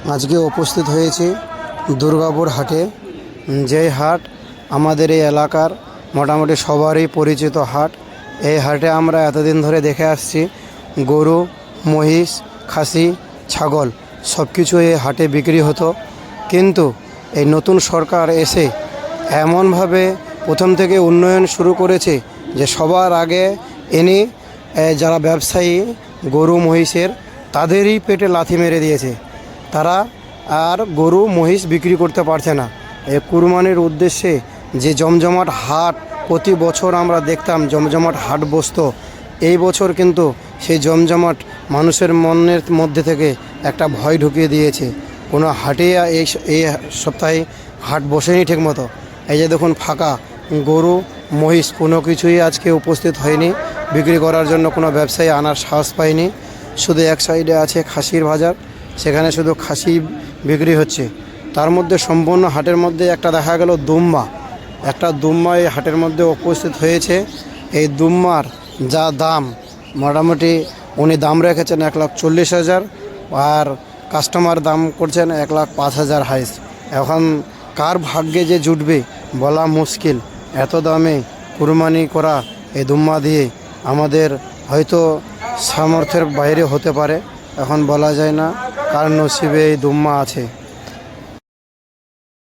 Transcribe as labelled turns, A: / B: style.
A: আজকে উপস্থিত হয়েছি দুর্গাপুর হাটে। যেই হাট আমাদের এই এলাকার মোটামুটি সবারই পরিচিত হাট। এই হাটে আমরা এতদিন ধরে দেখে আসছি গরু, মহিষ, খাসি, ছাগল সব কিছু এই হাটে বিক্রি হতো। কিন্তু এই নতুন সরকার এসে এমনভাবে প্রথম থেকে উন্নয়ন শুরু করেছে যে সবার আগে এনে যারা ব্যবসায়ী গরু মহিষের তাদেরই পেটে লাথি মেরে দিয়েছে। তারা আর গরু মহিষ বিক্রি করতে পারছে না। এই কুরবানির উদ্দেশ্যে যে জমজমাট হাট প্রতি বছর আমরা দেখতাম, জমজমাট হাট বসতো, এই বছর কিন্তু সেই জমজমাট মানুষের মনের মধ্যে থেকে একটা ভয় ঢুকিয়ে দিয়েছে। কোনো হাটে এই সপ্তাহে হাট বসেনি ঠিকমতো। এই যে দেখুন ফাঁকা, গরু মহিষ কোনো কিছুই আজকে উপস্থিত হয়নি বিক্রি করার জন্য। কোনো ব্যবসায়ী আনার সাহস পায়নি। শুধু এক সাইডে আছে খাসির বাজার, সেখানে শুধু খাসি বিক্রি হচ্ছে। তার মধ্যে সম্পূর্ণ হাটের মধ্যে একটা দেখা গেল দুম্বা, একটা দুম্বা এই হাটের মধ্যে উপস্থিত হয়েছে। এই দুম্বার যা দাম, মোটামুটি উনি দাম রেখেছেন 1,40,000, আর কাস্টমার দাম করছেন 1,05,000 হাইস্ট। এখন কার ভাগ্যে যে জুটবে বলা মুশকিল। এত দামে কুরবানি করা এই দুম্বা দিয়ে আমাদের হয়তো সামর্থ্যের বাইরে হতে পারে, এখন বলা যায় না কার নসিবে এই দুম্বা আছে।